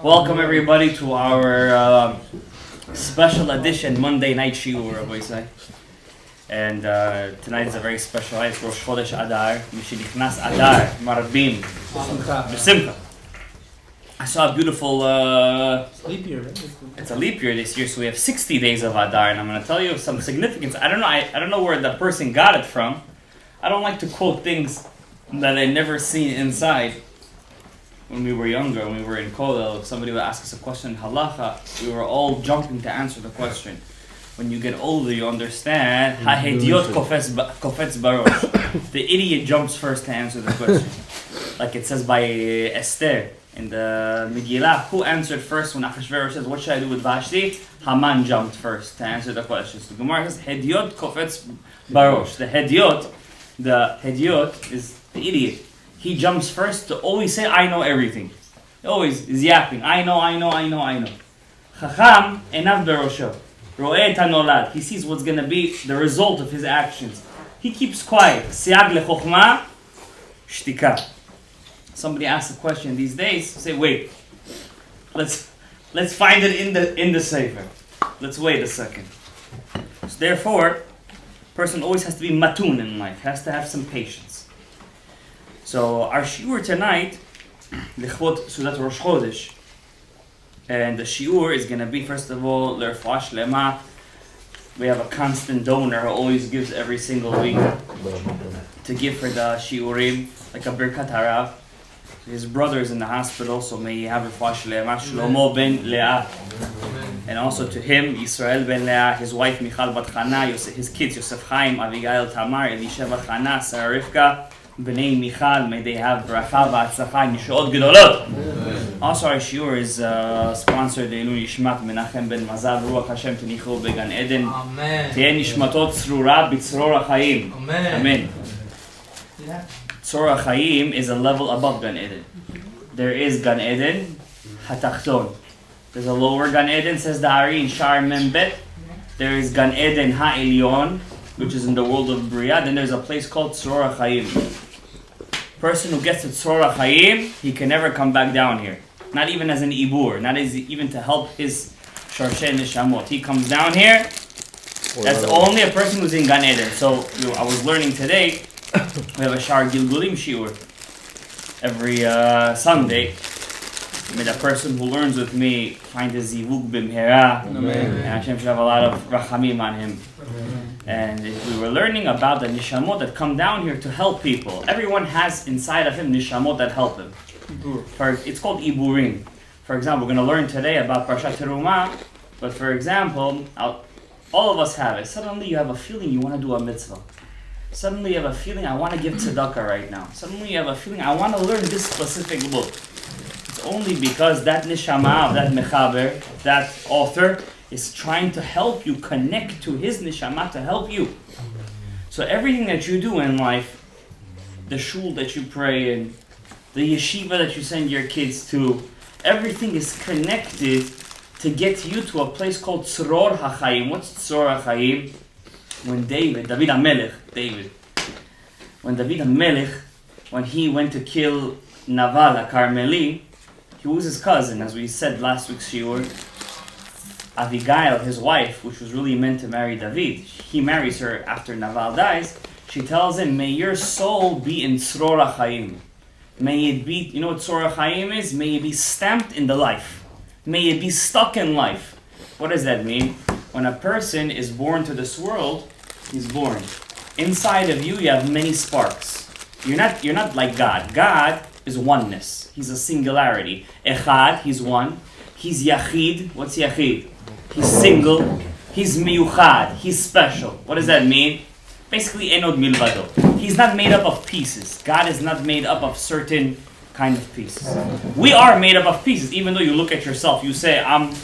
Welcome everybody to our special edition Monday night shiur, Rabbi Isai. And tonight is a very special night. It's Rosh Chodesh Adar. Mishenichnas Adar, Marbim, B'Simcha. I saw a beautiful leap year, right? It's a leap year this year, so we have 60 days of Adar, and I'm going to tell you some significance. I don't know where the person got it from. I don't like to quote things that I never seen inside. When we were younger, when we were in Kollel, if somebody would ask us a question in Halacha, we were all jumping to answer the question. When you get older, you understand, Ha-hediot kofetz barosh. The idiot jumps first to answer the question. Like it says by Esther in the Megillah, who answered first when Achashverosh says, what should I do with Vashti? Haman jumped first to answer the question. So the Gemara says, Hediot kofetz barosh. The hediot is the idiot. He jumps first to always say, I know everything. He always is yapping. I know. Chacham enav berosho. Ro'eh et hanolad. He sees what's going to be the result of his actions. He keeps quiet. Siag lechokhma, shtika. Somebody asks a question these days, say, wait. Let's find it in the sefer. Let's wait a second. So therefore, a person always has to be matun in life, has to have some patience. So our shiur tonight, Lechvot Sudat Rosh Chodesh, and the shiur is going to be, first of all, L'Refuah Shlema. We have a constant donor who always gives every single week to give for the shiurim, like a Birkat Harav. His brother is in the hospital, so may he have Refuah Shlema, Shlomo ben Leah. And also to him, Yisrael ben Leah, his wife Michal bat Chana, his kids Yosef Chaim, Abigail Tamar, Elisheva Chana, Sarah Rivka, Bnei Michal, may they have bracha v'atzlacha nishoot gedolot. Also our shiur is sponsored Leilui Yishmat Menachem ben Mazal Ruach Hashem Tenichu Began Eden. Amen. Teheh nishmatot tzrura b'tzror ha'chaim. Amen. Tzror ha'chaim is a level above Gan Eden. There is Gan Eden Hatachton. There's a lower Gan Eden, says the Ari in Shar Membet. There is Gan Eden Ha'elyon, which is in the world of Bria. Then there's a place called Tzror ha'chaim. Person who gets to Tzror ha'chaim, he can never come back down here. Not even as an ibur, not as even to help his Sharshei Neshamot. He comes down here, that's only a person who's in Gan Eden. So I was learning today, we have a Shar Gilgulim shiur every Sunday. May the person who learns with me find his zivug b'mhera, and Hashem should have a lot of rachamim on him. And we were learning about the nishamot that come down here to help people. Everyone has inside of him nishamot that help him. It's called iburim. For example, we're going to learn today about Parshat Terumah, but for example, all of us have it. Suddenly you have a feeling you want to do a mitzvah. Suddenly you have a feeling, I want to give tzedakah right now. Suddenly you have a feeling, I want to learn this specific book. It's only because that neshama of that mechaber, that author, is trying to help you connect to his neshama to help you. So everything that you do in life, the shul that you pray in, the yeshiva that you send your kids to, everything is connected to get you to a place called Tzror HaChaim. What's Tzror HaChaim? When David HaMelech, when he went to kill Naval, a Carmeli, he was his cousin, as we said last week's shiur. Abigail, his wife, which was really meant to marry David, he marries her after Naval dies. She tells him, may your soul be in Tzror HaChaim. May it be, you know what Tzror HaChaim is? May it be stamped in the life. May it be stuck in life. What does that mean? When a person is born to this world, he's born. Inside of you, you have many sparks. You're not like God. God is oneness. He's a singularity. Echad, he's one. He's Yachid. What's Yachid? He's single. He's Miyuchad. He's special. What does that mean? Basically, Enod Milvado. He's not made up of pieces. God is not made up of certain kind of pieces. We are made up of pieces. Even though you look at yourself, you say, I'm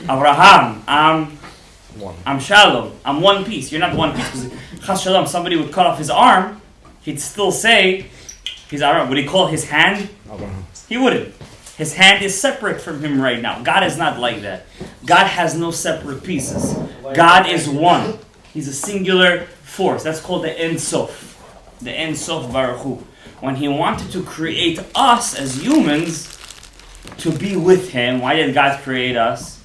Abraham, I'm Shalom, I'm one piece. You're not one piece. Because Chas Shalom, somebody would cut off his arm, he'd still say, he's Abraham. Would he call his hand? Abraham. He wouldn't. His hand is separate from him right now. God is not like that. God has no separate pieces. God is one. He's a singular force. That's called the Ein Sof. The Ein Sof Baruch Hu. When he wanted to create us as humans, to be with Him. Why did God create us?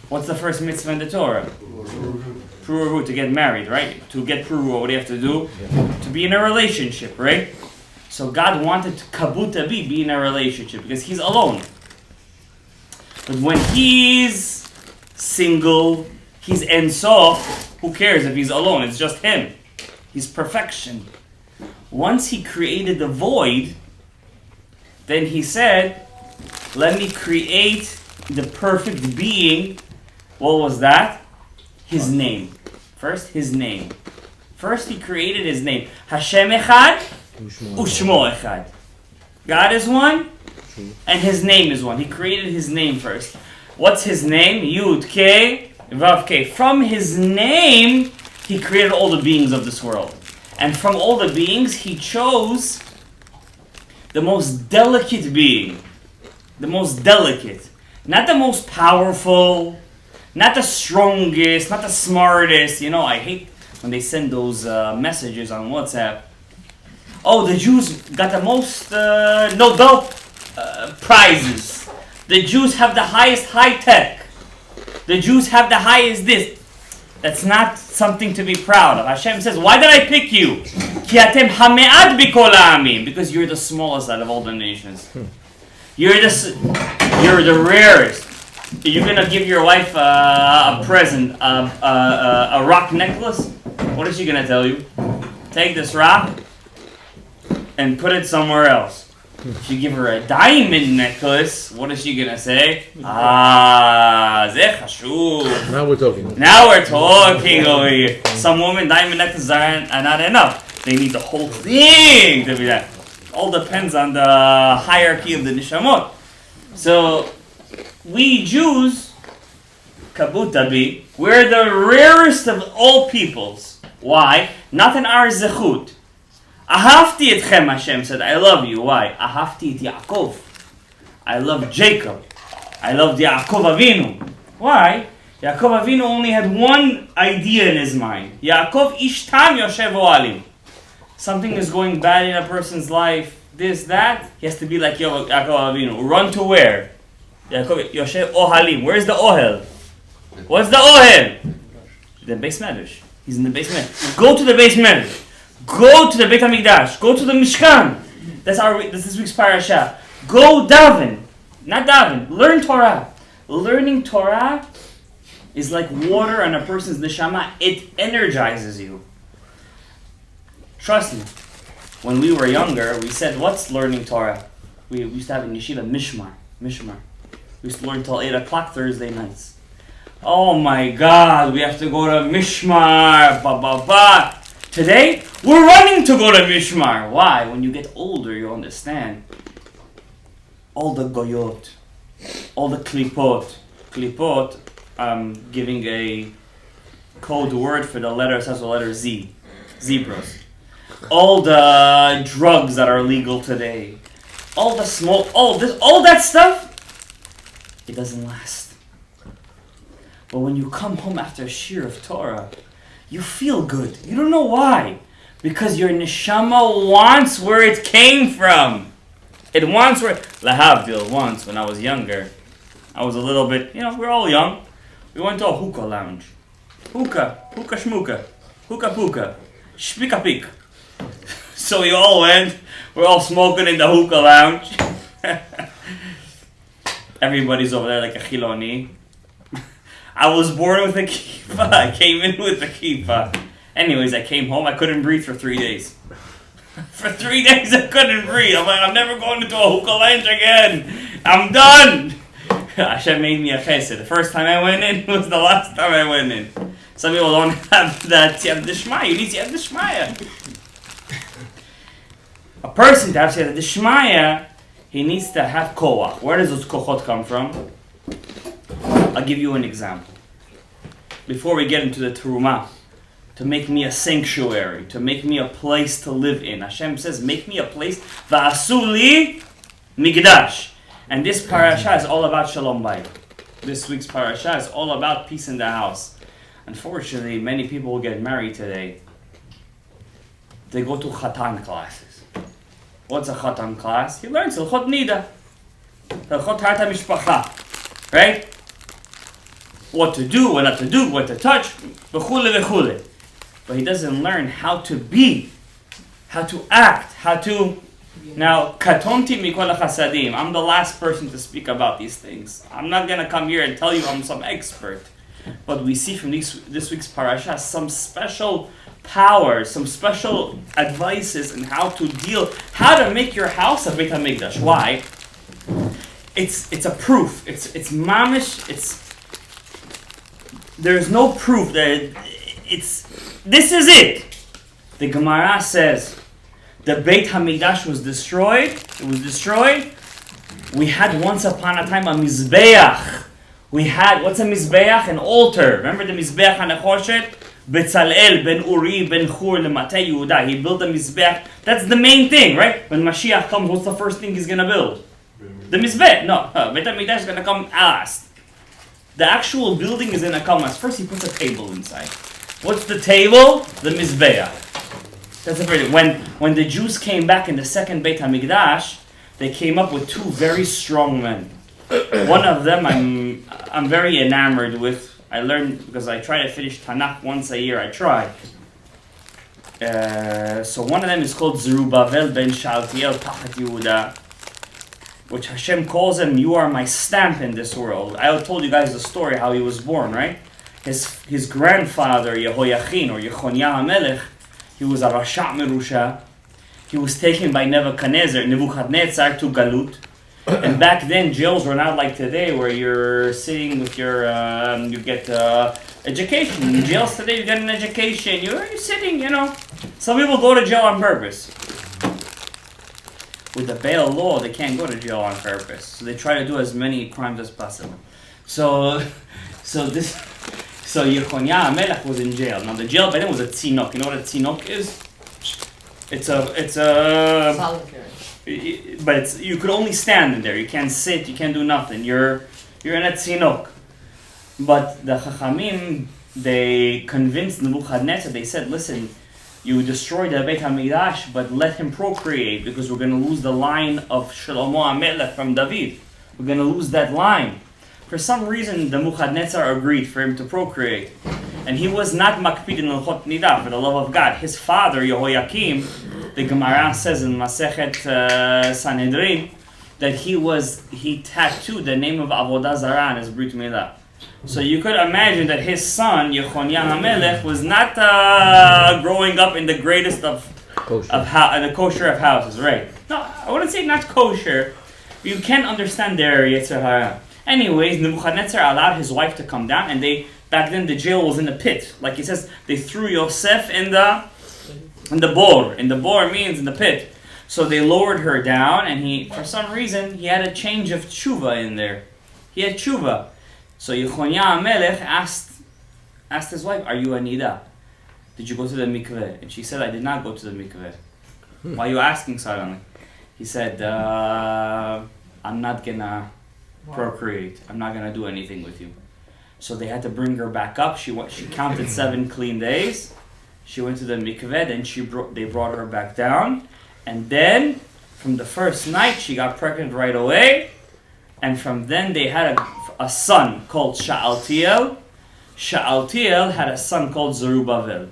What's the first mitzvah in the Torah? Pruruhu, to get married, right? To get pruruhu, what do you have to do? To be in a relationship, right? So God wanted Kabuta be in a relationship because He's alone. But when He's single, He's Ein Sof, who cares if He's alone? It's just Him. He's perfection. Once He created the void, then He said, let me create the perfect being. What was that? His name. First, His name. First, He created His name. Hashem Echad, Ushmo Echad. God is one, and His name is one. He created His name first. What's His name? Yud K Vav K. From His name, He created all the beings of this world. And from all the beings, He chose the most delicate being. The most delicate. Not the most powerful, not the strongest, not the smartest. You know, I hate when they send those messages on WhatsApp. Oh, the Jews got the most Nobel prizes. The Jews have the highest high tech. The Jews have the highest this. That's not something to be proud of. Hashem says, why did I pick you? Ki atem hame'at bikol ha'amim. Because you're the smallest out of all the nations. You're the rarest. You're gonna give your wife a present, a rock necklace. What is she gonna tell you? Take this rock and put it somewhere else. If you give her a diamond necklace, what is she gonna say? Zeh chashuv. Now we're talking. Now we're talking over here. Some women, diamond necklaces are not enough. They need the whole thing to be that. All depends on the hierarchy of the nishamot. So, we Jews, Kabutabi, we're the rarest of all peoples. Why? Not in our zechut. Ahavti etchem, Hashem said, I love you. Why? Ahavti et Yaakov. I love Jacob. I love Yaakov Avinu. Why? Yaakov Avinu only had one idea in his mind. Yaakov ishtam yoshev oalim. Something is going bad in a person's life, this, that, he has to be like Yaakov Avinu. Run to where? Yaakov Yoshev Ohalim. Where's the Ohel? What's the Ohel? The Beis Medrash. He's in the Beis Medrash. Go to the Beis Medrash. Go to the Beit HaMikdash. Go to the Mishkan. That's this week's parasha. Go daven. Not daven. Learn Torah. Learning Torah is like water on a person's neshama. It energizes you. Trust me. When we were younger, we said, what's learning Torah? We used to have in yeshiva Mishmar. We used to learn till 8 o'clock Thursday nights. Oh my God, we have to go to Mishmar. Today, we're running to go to Mishmar. Why? When you get older, you understand. All the goyot, all the klipot. Klipot, I'm giving a code word for the letter, starts with the letter Z. Zebras. All the drugs that are legal today, all the smoke, all that stuff, it doesn't last. But when you come home after a shir of Torah, you feel good. You don't know why. Because your neshama wants where it came from. It wants where... Lahavdil, once when I was younger, I was a little bit, we're all young. We went to a hookah lounge. Hookah shmuka, hookah puka, shpika pik. So we all went, we're all smoking in the hookah lounge. Everybody's over there like a chiloni. I was born with a kippah, I came in with a kippah. Anyways, I came home, I couldn't breathe for 3 days. For 3 days I couldn't breathe. I'm like, I'm never going into a hookah lounge again. I'm done. Hashem made me a chesed. The first time I went in was the last time I went in. Some people don't have that siyat d'shmaya. You need siyat d'shmaya. A person to have siyat d'shmaya, he needs to have koach. Where does those kochot come from? I'll give you an example. Before we get into the terumah, to make me a sanctuary, to make me a place to live in. Hashem says, make me a place. Va'asu li migdash. And this parasha is all about shalom bayit. This week's parasha is all about peace in the house. Unfortunately, many people will get married today. They go to chatan classes. What's a chatan class? He learns Hilchot Nida. Hilchot Taharat HaMishpacha, right? What to do, what not to do, what to touch, v'chule v'chule. But he doesn't learn how to be, how to act, how to... Now, katonti mikol chasadim. I'm the last person to speak about these things. I'm not going to come here and tell you I'm some expert. But we see from this week's parasha some special powers, some special advices on how to make your house a Beit HaMikdash. Why? It's a proof. It's mamish. There's no proof that this is it. The Gemara says the Beit HaMikdash was destroyed. It was destroyed. We had once upon a time a Mizbeach. We had, what's a Mizbeach? An altar. Remember the Mizbeach HaNechoshet? Betzalel ben Uri ben Chur lematei Yehuda. He built a Mizbeach. That's the main thing, right? When Mashiach comes, what's the first thing he's going to build? The Mizbeach. No, Beit HaMikdash is going to come last. The actual building is going to come last. First he puts a table inside. What's the table? The Mizbeach. That's the first thing. When the Jews came back in the second Beit HaMikdash, they came up with two very strong men. One of them I'm very enamored with. I learned because I try to finish Tanakh once a year. I try. So one of them is called Zerubbabel ben Shaltiel Tachat Yehuda, which Hashem calls him, you are my stamp in this world. I told you guys the story how he was born, right? His grandfather Yehoiachin or Yechoniah HaMelech, he was a Rasha Merusha. He was taken by Nebuchadnezzar to Galut. And back then, jails were not like today, where you're sitting with your, you get education. In jails today, you get an education. You're sitting, Some people go to jail on purpose. With the bail law, they can't go to jail on purpose. So they try to do as many crimes as possible. So Yechoniah HaMelech was in jail. Now the jail by then was a tzinok. You know what a tzinok is? It's a solitary. But you could only stand in there. You can't sit. You can't do nothing. You're in a tzinok. But the Chachamim, they convinced Nebuchadnezzar. They said, "Listen, you destroyed the Beit HaMikdash, but let him procreate because we're going to lose the line of Shlomo HaMelech from David. We're going to lose that line." For some reason, the Nebuchadnezzar agreed for him to procreate, and he was not makpid in Hilchot Nidah for the love of God. His father Yehoiakim, the Gemara says in Masechet Sanhedrin that he tattooed the name of Avodah Zarah on his Brit Milah. So you could imagine that his son Yechoniah HaMelech was not growing up in the greatest of the kosher of houses, right? No, I wouldn't say not kosher. You can understand their Yetzer Hara. Anyways, Nebuchadnezzar allowed his wife to come down, and back then the jail was in a pit. Like he says, they threw Yosef in the bor. And the bor means in the pit. So they lowered her down, and for some reason, he had a change of tshuva in there. He had tshuva. So Yechoniah HaMelech asked his wife, "Are you a nida? Did you go to the mikveh?" And she said, "I did not go to the mikveh." "Why are you asking suddenly?" He said, "I'm not gonna procreate. I'm not gonna do anything with you." So they had to bring her back up. She counted 7 clean days. She went to the mikveh, then they brought her back down. And then, from the first night, she got pregnant right away. And from then, they had a son called Sha'altiel. Sha'altiel had a son called Zerubbabel.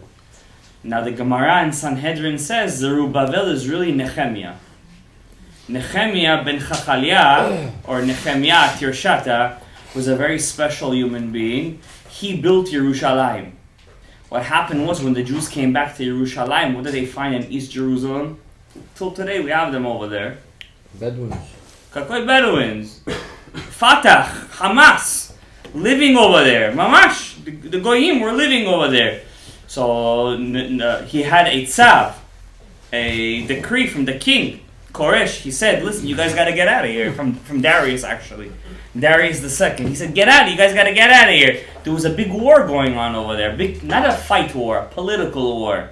Now, the Gemara in Sanhedrin says Zerubbabel is really Nehemiah. Nehemiah ben Chachaliah, or Nehemiah Tirshata, was a very special human being. He built Yerushalayim. What happened was when the Jews came back to Yerushalayim, what did they find in East Jerusalem? Till today we have them over there. Bedouins. Kakoi Bedouins. Fatah, Hamas, living over there. Mamash, the Goyim were living over there. So he had a tzav, a decree from the king, Koresh. He said, "Listen, you guys got to get out of here." From Darius, actually. Darius II. He said, "Get out, you guys got to get out of here." There was a big war going on over there. Not a fight war, a political war.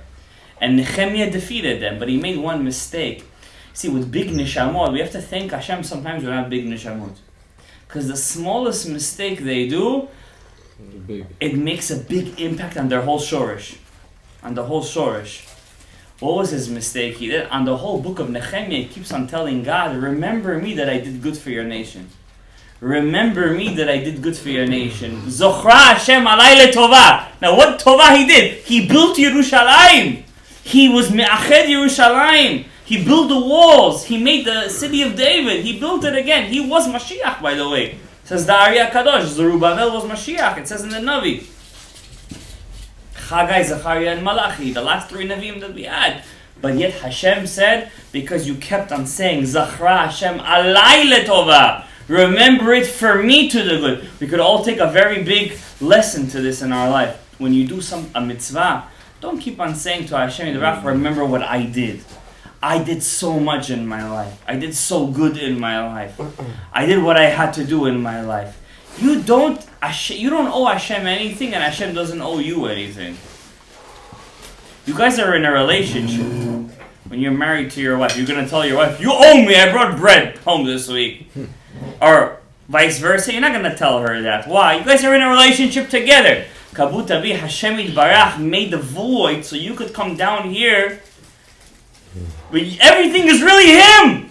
And Nehemiah defeated them, but he made one mistake. See, with big neshamot, we have to thank Hashem sometimes we're not big neshamot. Because the smallest mistake they do, it makes a big impact on their whole shorish. On the whole shorish. What was his mistake? He did on the whole book of Nehemiah. He keeps on telling God, "Remember me that I did good for your nation. Remember me that I did good for your nation." Zochra Hashem alay letova. Now, what tova he did? He built Yerushalayim. He was me'ached Yerushalayim. He built the walls. He made the city of David. He built it again. He was Mashiach, by the way. Says the Ari HaKadosh. Zerubbabel was Mashiach. It says in the Navi. Chagai, Zechariah, and Malachi, the last 3 Nevi'im that we had. But yet Hashem said, because you kept on saying, Zachra Hashem alay letova. Remember it for me to the good. We could all take a very big lesson to this in our life. When you do a mitzvah, don't keep on saying to Hashem, remember what I did. I did so much in my life. I did so good in my life. I did what I had to do in my life. You don't owe Hashem anything, and Hashem doesn't owe you anything. You guys are in a relationship. When you're married to your wife, you're going to tell your wife, "You owe me, I brought bread home this week." Or vice versa, you're not going to tell her that. Why? You guys are in a relationship together. Kabutabi Hashem Yitbarach made the void so you could come down here. But everything is really Him.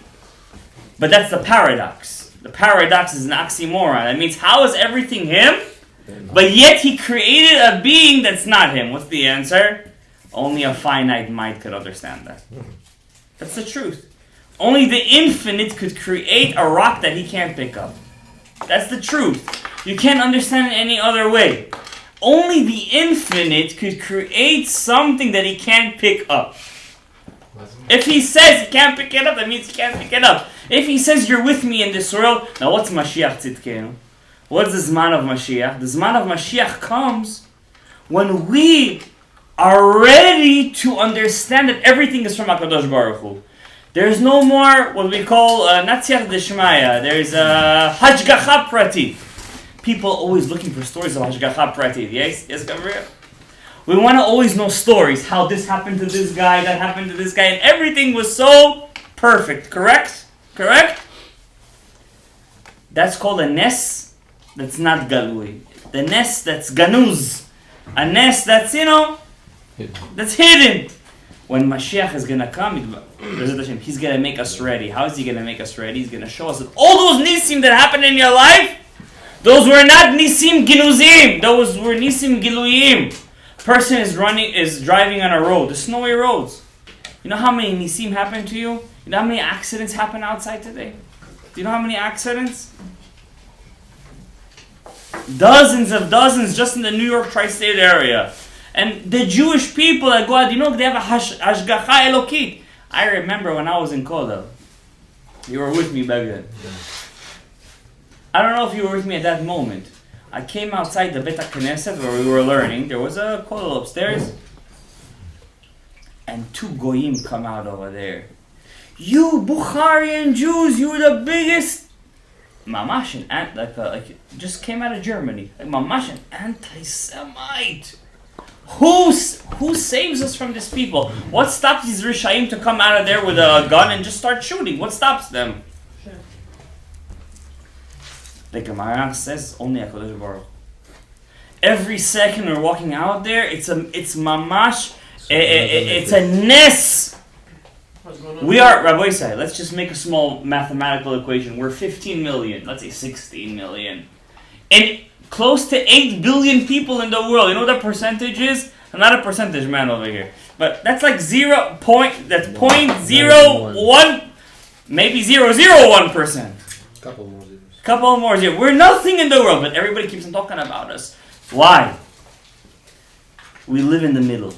But that's the paradox. The paradox is an oxymoron. That means, how is everything Him, but yet He created a being that's not Him? What's the answer? Only a finite mind could understand that. That's the truth. Only the infinite could create a rock that He can't pick up. That's the truth. You can't understand it any other way. Only the infinite could create something that He can't pick up. If He says He can't pick it up, that means He can't pick it up. If He says you're with me in this world, now what's Mashiach Tzidkenu? What's the Zman of Mashiach? The Zman of Mashiach comes when we are ready to understand that everything is from HaKadosh Baruch Hu. There's no more what we call Natziach Deshmaya. There's Hashgacha Prati. People always looking for stories of Hashgacha Prati. Yes, Gabriel? We want to always know stories. How this happened to this guy, that happened to this guy, and everything was so perfect. Correct? Correct? That's called a nes that's not galui. The nes that's ganuz. A nes that's, that's hidden. When Mashiach is going to come, He's going to make us ready. How is He going to make us ready? He's going to show us that all those nisim that happened in your life, those were not nisim ginuzim. Those were nisim giluyim. Person is driving on a road, the snowy roads. You know how many nisim happen to you? You know how many accidents happen outside today? Do you know how many accidents? Dozens just in the New York tri-state area. And the Jewish people that go out, they have a hashgacha elokit. I remember when I was in Kollel. You were with me back then. I don't know if you were with me at that moment. I came outside the Bet HaKnesset where we were learning. There was a kollel upstairs. And 2 goyim come out over there. You Bukharian Jews, you're the biggest. Mamash, just came out of Germany. Mamash, an anti-Semite. Who saves us from these people? What stops these Rishaim to come out of there with a gun and just start shooting? What stops them? The Gemara says only HaKadosh Baruch. Every second we're walking out there, it's mamash, it's a nes. We are, Rabbi Isai, let's just make a small mathematical equation. We're 15 million, let's say 16 million. And close to 8 billion people in the world. You know what the percentage is? I'm not a percentage man over here. But that's like 0.01, maybe 0.001%. Couple more zeros. We're nothing in the world, but everybody keeps on talking about us. Why? We live in the middle.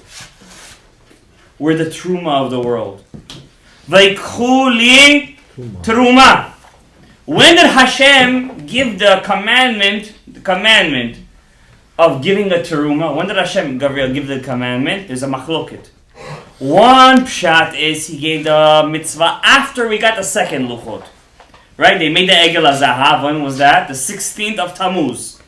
We're the truma of the world. Vaikhu li truma. When did Hashem give the commandment of giving a teruma? When did Hashem, Gabriel, give the commandment? There's a machloket. One pshat is He gave the mitzvah after we got the second luchot. Right? They made the Egel HaZahav. When was that? The 16th of Tammuz.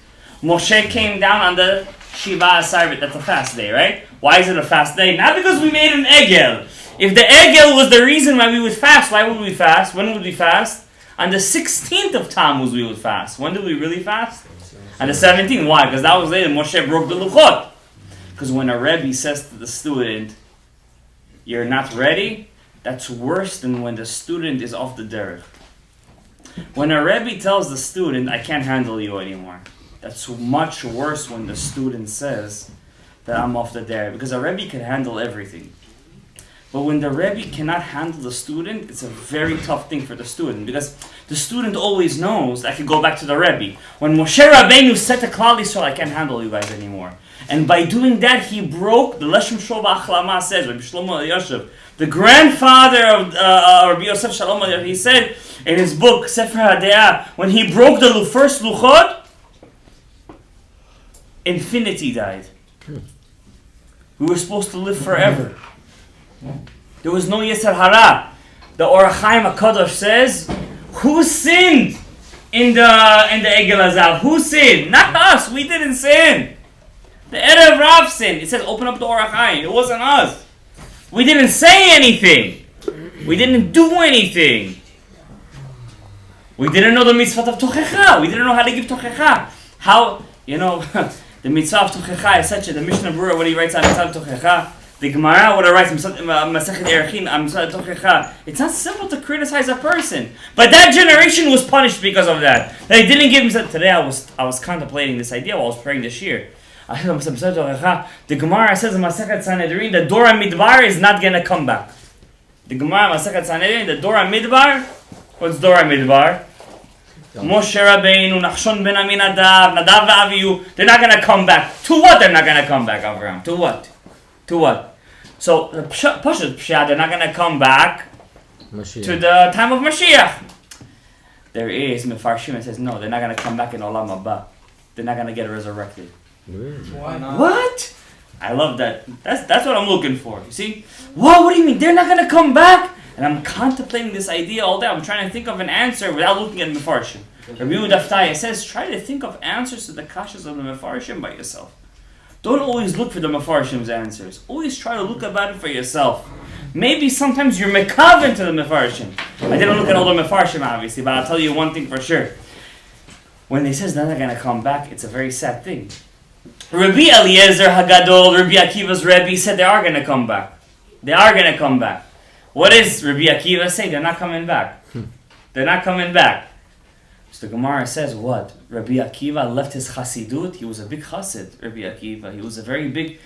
Moshe came down on the Shiva Asarvit. That's a fast day, right? Why is it a fast day? Not because we made an Egel. If the Egel was the reason why we would fast, why would we fast? When would we fast? On the 16th of Tammuz we would fast. When did we really fast? On the 17th. Why? Because that was later Moshe broke the Luchot. Because when a Rebbe says to the student, you're not ready, that's worse than when the student is off the derech. When a Rebbe tells the student, I can't handle you anymore, that's much worse when the student says that I'm off the derech, because a Rebbe can handle everything. But when the Rebbe cannot handle the student, it's a very tough thing for the student, because the student always knows, I can go back to the Rebbe, when Moshe Rabbeinu said to Klal Yisrael, I can't handle you guys anymore. And by doing that, he broke, the Leshem Shova Achlama says, Rabbi Shlomo Elyashiv, the grandfather of Rabbi Yosef Shalom Gadaev, he said in his book, Sefer HaDe'ah, when he broke the first Luchot, infinity died. We were supposed to live forever. There was no Yetzer Hara. The Or HaChaim HaKadosh says, who sinned in the Egel Hazav? Who sinned? Not us. We didn't sin. The Erev Rav sinned. It says, open up the Or HaChaim. It wasn't us. We didn't say anything. We didn't do anything. We didn't know the mitzvah of Tochecha. We didn't know how to give Tochecha. How, the mitzvah of Tochecha is such a, the Mishnah Berurah, what he writes on mitzvah of Tochecha, the Gemara, what it writes, Masechet Erechim, mitzvah of Tochecha, it's not simple to criticize a person. But that generation was punished because of that. They didn't give him, today I was contemplating this idea while I was praying this year. The Gemara says in Masechet Sanhedrin, the Dora Midbar is not going to come back. The Gemara Masechet Sanhedrin, the Dora Midbar, what's Dora Midbar? Moshe Rabbeinu, Nachshon ben Aminadav, Nadav v'Avihu, they're not going to come back. To what they're not going to come back, Avraham? To what? To what? So, the Pshat, they're not going to come back to the time of Mashiach. There is Mefarshim that says, no, they're not going to come back in Olam Haba. They're not going to get resurrected. Why not? What? I love that. That's what I'm looking for. You see? What do you mean? They're not going to come back? And I'm contemplating this idea all day. I'm trying to think of an answer without looking at Mefarshim. Rabbi Yehuda Ftaya says, try to think of answers to the kashas of the Mefarshim by yourself. Don't always look for the Mefarshim's answers. Always try to look about it for yourself. Maybe sometimes you're mekaven to the Mefarshim. I didn't look at all the Mefarshim, obviously, but I'll tell you one thing for sure. When they says they're not going to come back, it's a very sad thing. Rabbi Eliezer Hagadol, Rabbi Akiva's Rebbe, said they are going to come back. They are going to come back. What does Rabbi Akiva say? They're not coming back. They're not coming back. So the Gemara says what? Rabbi Akiva left his Chassidut. He was a big Chassid, Rabbi Akiva. He was a very big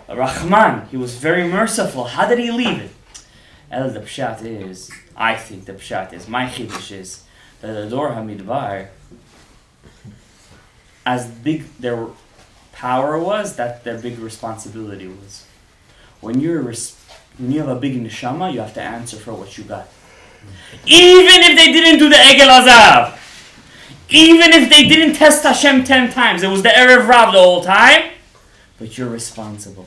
Rahman. He was very merciful. How did he leave it? And the Pshat is, I think the Pshat is, my Chiddush is, that the Dor HaMidbar, as big their power was, that their big responsibility was. When you have a big neshama, you have to answer for what you got. Even if they didn't do the Egel Hazav, even if they didn't test Hashem 10 times, it was the Erev Rav the whole time, but you're responsible.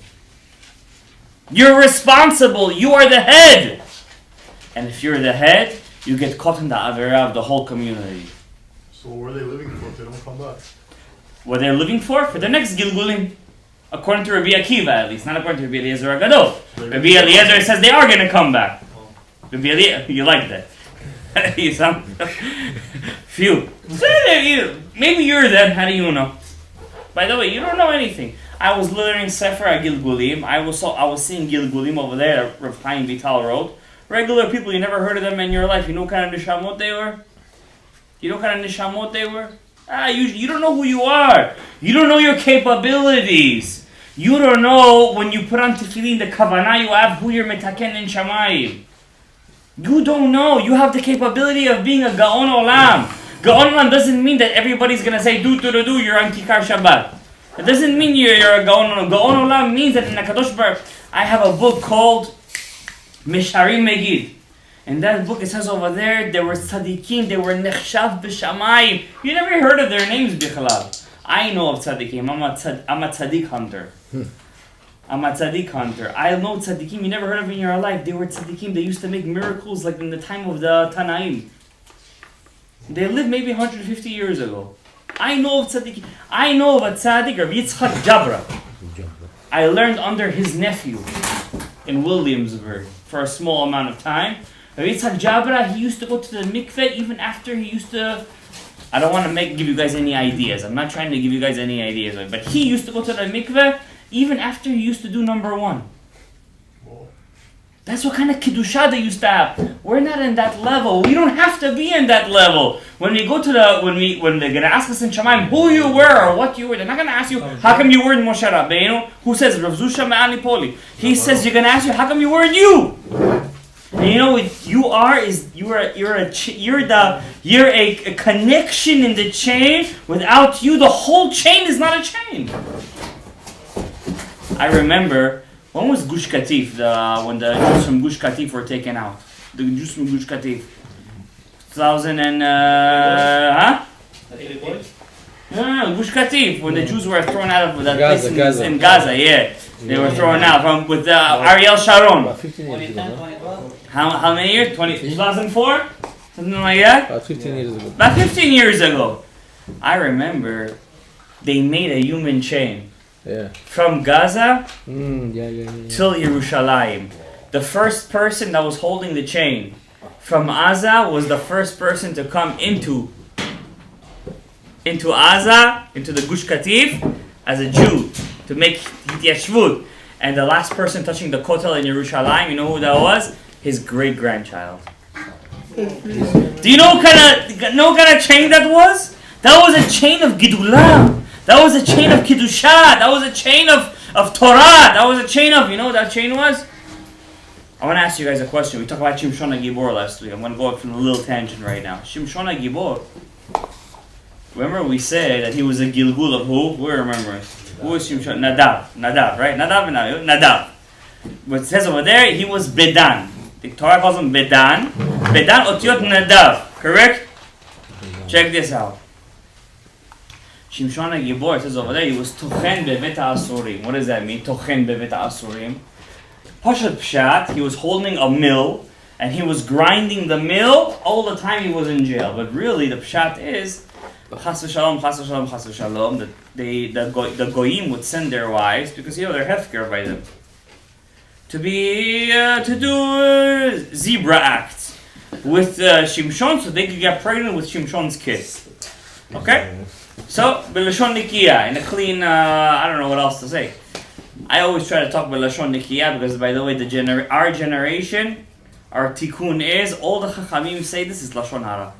You're responsible. You are the head. And if you're the head, you get caught in the Avera of the whole community. So what are they living for if they don't come back? What they're living for? For the next Gilgulim. According to Rabbi Akiva, at least. Not according to Rabbi Eliezer Hagadol. Rabbi Eliezer says they are going to come back. Rabbi Eliezer, you like that. You sound... Phew. Maybe you're them. How do you know? By the way, you don't know anything. I was learning Sefer Gilgulim. I was seeing Gilgulim over there at Rav Chaim Vital Road. Regular people, you never heard of them in your life. You know what kind of neshamot they were? You know what kind of neshamot they were? You don't know who you are. You don't know your capabilities. You don't know when you put on tefillin the kavanah you have who you're metaken in shamayim. You don't know. You have the capability of being a gaon olam. Gaon olam doesn't mean that everybody's going to say do, you're on Kikar Shabbat. It doesn't mean you're a gaon olam. Gaon olam means that in HaKadosh Baruch I have a book called Misharim Megid. In that book it says over there were tzaddikim, they were nechshav b'shamayim. You never heard of their names, bichalal. I know of tzaddikim. I'm a tzaddik hunter. I'm a tzaddik hunter. I know tzaddikim you never heard of in your life. They were tzaddikim. They used to make miracles like in the time of the Tanaim. They lived maybe 150 years ago. I know of tzaddikim. I know of a tzaddik, Rav Yitzchak Jabra. I learned under his nephew in Williamsburg for a small amount of time. Rav Yitzchak Jabra, he used to go to the mikveh even after he used to... I don't want to give you guys any ideas. I'm not trying to give you guys any ideas. But he used to go to the mikveh even after he used to do number one. Whoa. That's what kind of Kiddusha they used to have. We're not in that level. We don't have to be in that level. When we go to when they're gonna ask us in Shemaim who you were or what you were, they're not gonna ask you how come you were in Moshe Rabbeinu. Who says Rav Zusha Me'ani Poli? He says you're gonna ask you how come you were in you. And you know what you are is you're a connection in the chain. Without you, the whole chain is not a chain. I remember. When was Gush Katif, when the Jews from Gush Katif were taken out? The Jews from Gush Katif. 2000 and, No, Gush Katif, when the Jews were thrown out of that place in Gaza, yeah. They were thrown out with Ariel Sharon. About 15 years ago. How many years? 2004? Something like that? About 15 years ago. About 15 years ago. I remember they made a human chain. Yeah. From Gaza yeah. till Yerushalayim. The first person that was holding the chain from Gaza was the first person to come into Gaza, into the Gush Katif, as a Jew, to make Hityashvut. And the last person touching the Kotel in Yerushalayim, you know who that was? His great-grandchild. Do you know what kind of chain that was? That was a chain of Gidulah. That was a chain of Kiddusha. That was a chain of Torah. That was a chain of, you know what that chain was? I want to ask you guys a question. We talked about Shimshon HaGibor last week. I'm going to go off on a little tangent right now. Shimshon HaGibor. Remember we said that he was a Gilgul of who? Who remembers? Who was Shimshon? Nadav, right? Nadav. But it says over there, he was Bedan. The Torah calls him Bedan. Bedan Otiot Nadav. Correct? Check this out. Shimshon HaGibor, it says over there, he was Tochen Bevet HaAsurim. What does that mean? Tochen Bevet HaAsurim. Pashat Pshat, he was holding a mill, and he was grinding the mill all the time he was in jail. But really, the Pshat is, Chas v'shalom, that the Goyim would send their wives, because, you know, they're hefker by them, to do zebra acts with Shimshon, so they could get pregnant with Shimshon's kids. Okay? So, B'lashon Nikiya, in a clean, I don't know what else to say. I always try to talk B'lashon Nikiya because, by the way, our generation, our tikkun is, all the Chachamim say this is Lashon Hara.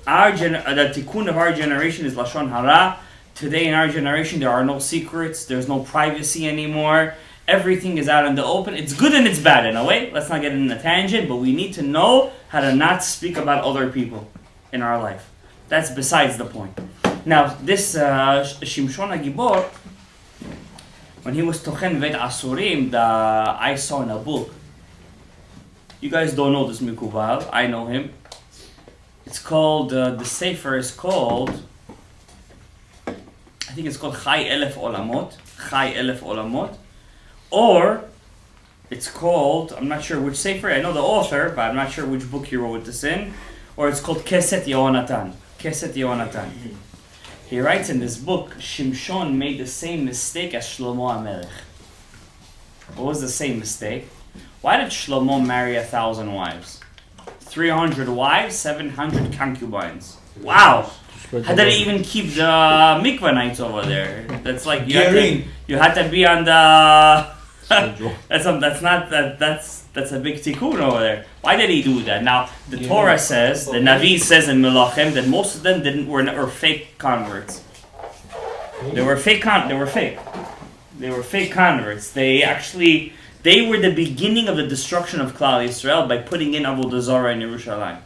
The tikkun of our generation is Lashon Hara. Today in our generation, there are no secrets, there's no privacy anymore. Everything is out in the open. It's good and it's bad in a way. Let's not get in a tangent, but we need to know how to not speak about other people in our life. That's besides the point. Now, this Shimshon HaGibor, when he was Tochen Vet Asurim, I saw in a book. You guys don't know this Mikubal. I know him. It's called, the Sefer is called, I think it's called Chai Elef Olamot. Chai Elef Olamot. Or, it's called, I'm not sure which Sefer, I know the author, but I'm not sure which book he wrote this in. Or it's called Keset Yehonatan. Keset Yehonatan. He writes in this book, Shimshon made the same mistake as Shlomo HaMelech. What was the same mistake? Why did Shlomo marry 1,000 wives? 300 wives, 700 concubines. Wow! How did he even keep the mikvah nights over there? That's like you had to be on the. that's a big tikkun over there. Why did he do that? Now the Torah says, the Navi says in Melachim that most of them were fake converts. They were fake converts. They were the beginning of the destruction of Klal Yisrael by putting in Avodah Zarah in Yerushalayim.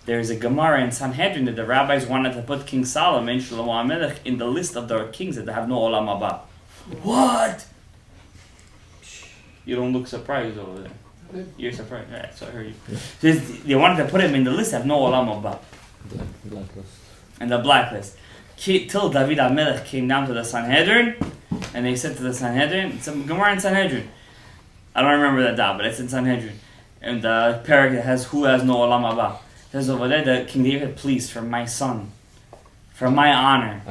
There's a Gemara in Sanhedrin that the rabbis wanted to put King Solomon, Shlomo HaMelech, in the list of the kings that have no Olam Haba. What? You don't look surprised over there. You're surprised. Right, so I heard you. They wanted to put him in the list that have no Olam Haba. Blacklist. And the blacklist. Till David HaMelech came down to the Sanhedrin, and they said to the Sanhedrin, it's a Gemara in Sanhedrin. I don't remember that dot, but it's in Sanhedrin. And the paragraph has who has no Olam Haba. There's over there that King David, please, for my son, for my honor,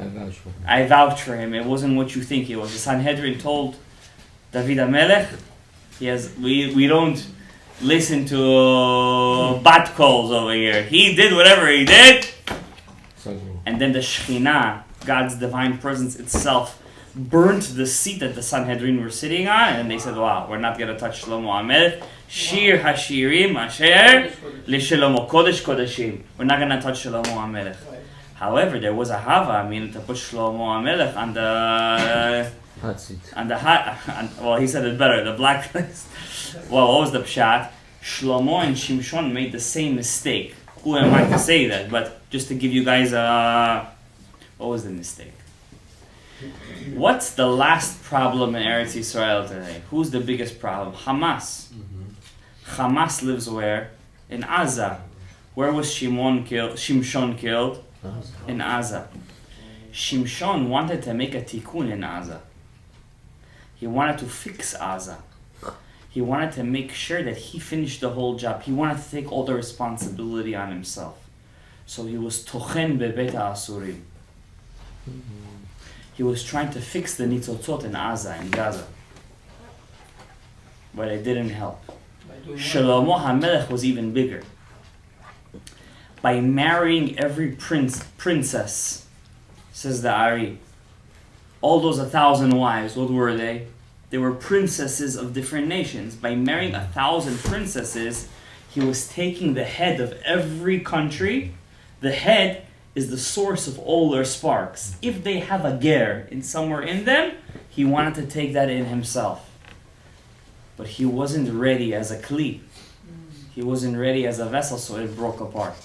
I vouch for him. It wasn't what you think it was. The Sanhedrin told David HaMelech, we don't listen to bat calls over here. He did whatever he did. And then the Shekhinah, God's divine presence itself, burnt the seat that the Sanhedrin were sitting on, and they said, wow, we're not going to touch Shlomo HaMelech. Shir Hashirim Asher LeShlomo Kodesh Kodeshim. We're not going to touch Shlomo HaMelech. However, there was a hava, to put Shlomo HaMelech on the... hot seat. Well, he said it better, the black place. Well, what was the pshat? Shlomo and Shimshon made the same mistake. Who am I to say that? But just to give you guys what was the mistake? What's the last problem in Eretz Yisrael today? Who's the biggest problem? Hamas. Hamas lives where? In Gaza. Where was Shimshon killed? In Gaza. Shimshon wanted to make a tikkun in Gaza. He wanted to fix Gaza. He wanted to make sure that he finished the whole job. He wanted to take all the responsibility on himself. So he was tochen bebet ha'asurim. He was trying to fix the nitzotzot in Gaza. But it didn't help. Shlomo HaMelech was even bigger. By marrying every princess, says the Ari, all those 1,000 wives, what were they? They were princesses of different nations. By marrying 1,000 princesses, he was taking the head of every country. The head is the source of all their sparks. If they have a ger somewhere in them, he wanted to take that in himself. But he wasn't ready as a kli. He wasn't ready as a vessel, so it broke apart.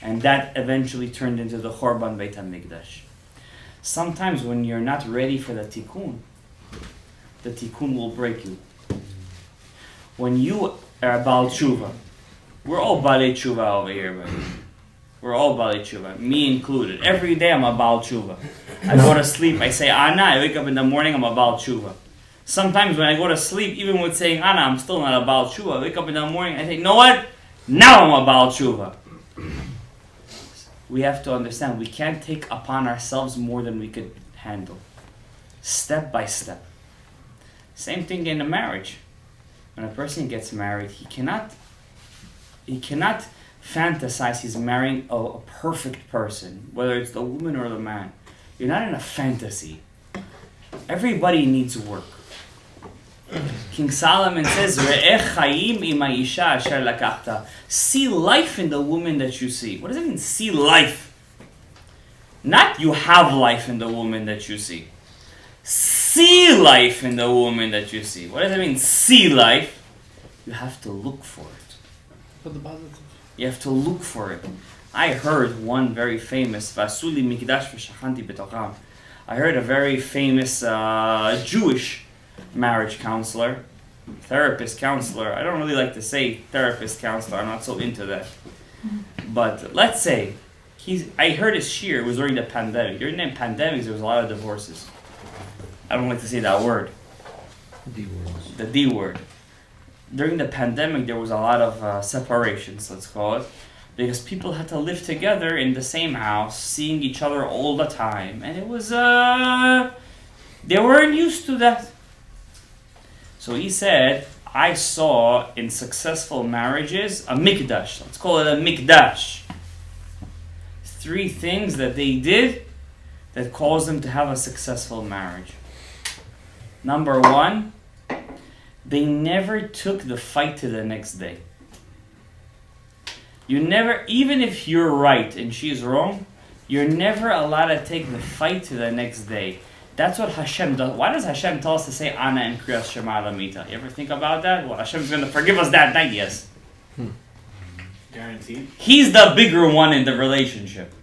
And that eventually turned into the Chorban Beit HaMikdash. Sometimes when you're not ready for the tikkun will break you. When you are a Baal Tshuva, we're all Baalei Tshuva over here, buddy. We're all Baalei Tshuva, me included. Every day I'm a Baal Tshuva. I go to sleep, I say Ana, I wake up in the morning, I'm a Baal Tshuva. Sometimes when I go to sleep, even with saying Ana, I'm still not a Baal Tshuva. I wake up in the morning, I say, you know what? Now I'm a Baal Tshuva. We have to understand, we can't take upon ourselves more than we could handle. Step by step. Same thing in a marriage. When a person gets married, he cannot fantasize he's marrying a perfect person, whether it's the woman or the man. You're not in a fantasy. Everybody needs work. King Solomon says, "Re'ech chayim im ha'isha asher lakachta." See life in the woman that you see. What does it mean, see life? Not you have life in the woman that you see. See life in the woman that you see. What does it mean, see life? You have to look for it. For the positive. You have to look for it. I heard one very famous, Vasuli Mikdash v'shachanti betocham. I heard a very famous Jewish marriage counselor, therapist counselor. I don't really like to say therapist counselor. I'm not so into that. But let's say, I heard his shir, it was during the pandemic. During the pandemic, there was a lot of divorces. I don't like to say that word. The D word. During the pandemic, there was a lot of separations, let's call it, because people had to live together in the same house, seeing each other all the time, and it was, they weren't used to that. So he said, I saw in successful marriages a mikdash, let's call it a mikdash. 3 things that they did that caused them to have a successful marriage. Number 1, they never took the fight to the next day. You never, even if you're right and she's wrong, you're never allowed to take the fight to the next day. That's what Hashem does. Why does Hashem tell us to say Ana and Kriyas Shema Lamita? You ever think about that? Well, Hashem's going to forgive us that night, yes. Guaranteed. He's the bigger one in the relationship.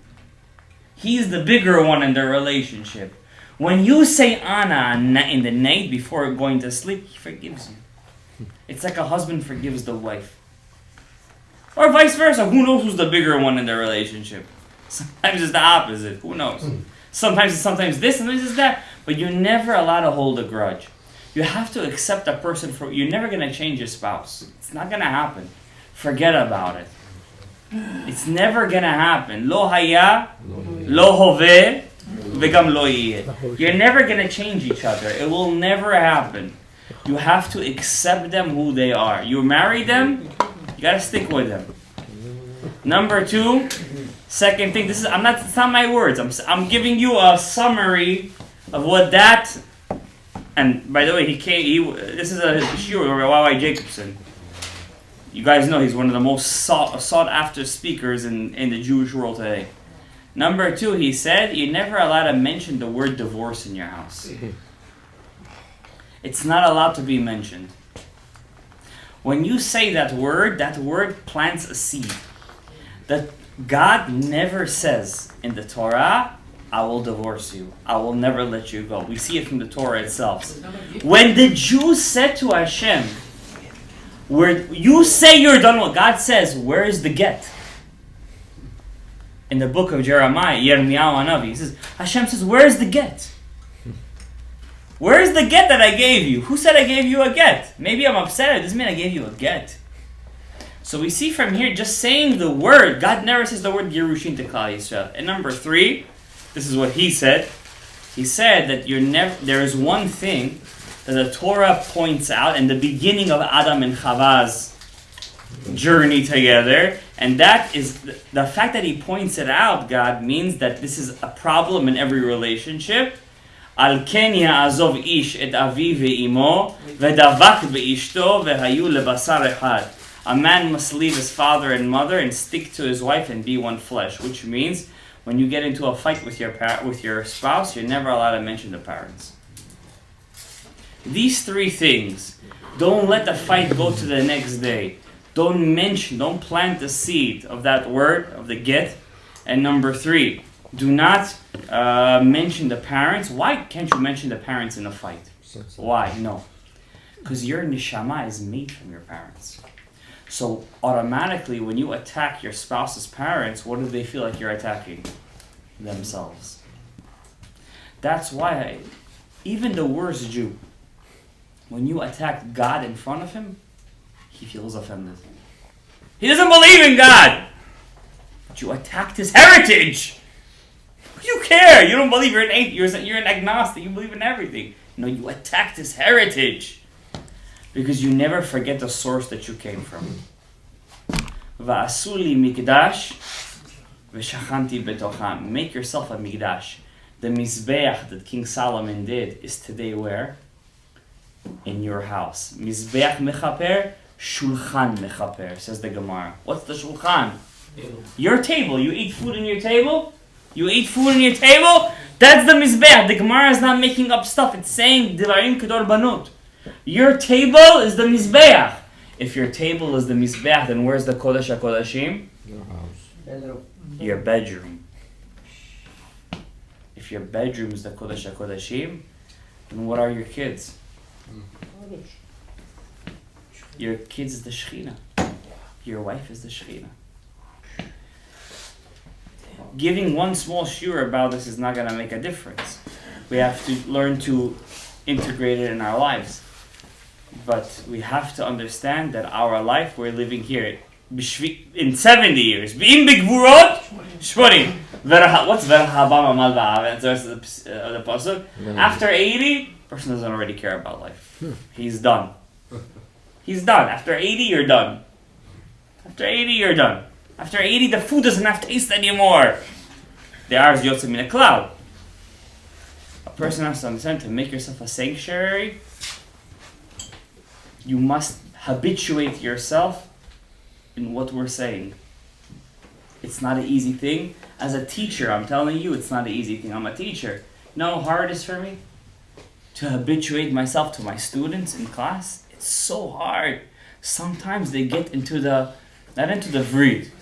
He's the bigger one in the relationship. When you say Ana in the night before going to sleep, he forgives you. It's like a husband forgives the wife. Or vice versa. Who knows who's the bigger one in the relationship? Sometimes it's the opposite. Who knows? Sometimes it's this, sometimes it's that. But you're never allowed to hold a grudge. You have to accept a person for... You're never going to change your spouse. It's not going to happen. Forget about it. It's never going to happen. Lo haya, lo hoveh, v'gam lo yeh. You're never going to change each other. It will never happen. You have to accept them who they are. You marry them, you got to stick with them. Number 2, second thing, it's not my words. I'm giving you a summary of what that. And by the way, this is a shiur of Rabbi Jacobson. You guys know he's one of the most sought after speakers in the Jewish world today. Number 2, he said, you're never allowed to mention the word divorce in your house. It's not allowed to be mentioned. When you say that word plants a seed. That God never says in the Torah, I will divorce you. I will never let you go. We see it from the Torah itself. When the Jews said to Hashem, where you say you're done with, God says, where is the get? In the book of Jeremiah, Yirmiyahu Hanavi, he says, Hashem says, where is the get? Where is the get that I gave you? Who said I gave you a get? Maybe I'm upset. It doesn't mean I gave you a get. So we see from here, just saying the word, God never says the word Yerushin to Klal Yisrael. And number 3, this is what he said. He said that there is one thing that the Torah points out in the beginning of Adam and Chava's journey together, and that is the fact that he points it out. God means that this is a problem in every relationship. Al ken ya'azov ish et aviv ve'imo ve'davak be'ishto ve'hayu lebasar echad. A man must leave his father and mother and stick to his wife and be one flesh, which means when you get into a fight with your spouse, you're never allowed to mention the parents. These 3 things. Don't let the fight go to the next day. Don't plant the seed of that word, of the get. And number 3, do not mention the parents. Why can't you mention the parents in a fight? Why? No. Because your neshama is made from your parents. So automatically when you attack your spouse's parents, what do they feel like you're attacking? Themselves. That's why even the worst Jew, when you attack God in front of him, he feels offended. He doesn't believe in God. But you attacked his heritage. What do you care? You don't believe you're an atheist. You're an agnostic. You believe in everything. No, you attacked his heritage. Because you never forget the source that you came from. Va'asuli mikdash v'shachanti betocham. Make yourself a mikdash. The mizbeach that King Solomon did is today where? In your house. Mizbeach mechaper, shulchan mechaper, says the Gemara. What's the shulchan? Your table. You eat food in your table? You eat food in your table? That's the mizbeach. The Gemara is not making up stuff. It's saying divarim kedor banut. Your table is the mizbeach. If your table is the mizbeach, then where's the kodesh HaKodashim? Your house. Your bedroom. If your bedroom is the kodesh HaKodashim, then what are your kids? Your kids is the Shechina. Your wife is the Shechina. Giving one small shiur about this is not going to make a difference. We have to learn to integrate it in our lives. But we have to understand that our life, we're living here in 70 years. Be'im begvurot, shmonim. What's verhabam amal ba'avet? The pasuk. After 80, person doesn't already care about life. He's done. He's done. After 80, you're done. After 80, you're done. After 80, the food doesn't have taste anymore. The arz yotzim in a cloud. A person has to understand, to make yourself a sanctuary, you must habituate yourself in what we're saying. It's not an easy thing. As a teacher, I'm telling you, it's not an easy thing. I'm a teacher. You know how hard it is for me? To habituate myself to my students in class. It's so hard. Sometimes they get into not into the vrid.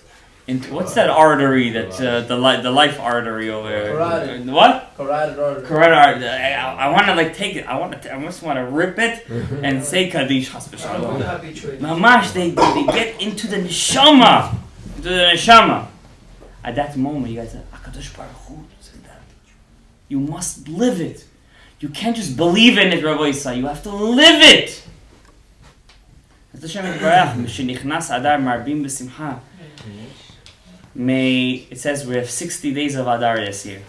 What's that artery that the life artery over there? Carotid. What? Carotid artery. Carotid artery. I want to take it. I just want to rip it and say Kaddish Hasbashalom. Mamash, they get into the neshama. Into the neshama. At that moment, you guys say, HaKadosh Baruch Hu said that. You must live it. You can't just believe in it, Rabbi Isa. You have to live it. It says we have 60 days of Adar this year.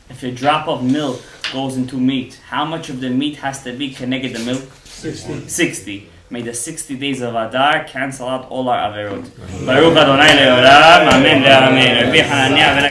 If a drop of milk goes into meat, how much of the meat has to be connected to milk? 60. May the 60 days of Adar cancel out all our averot. Baruch Adonai le'olam. Amen ve'amen.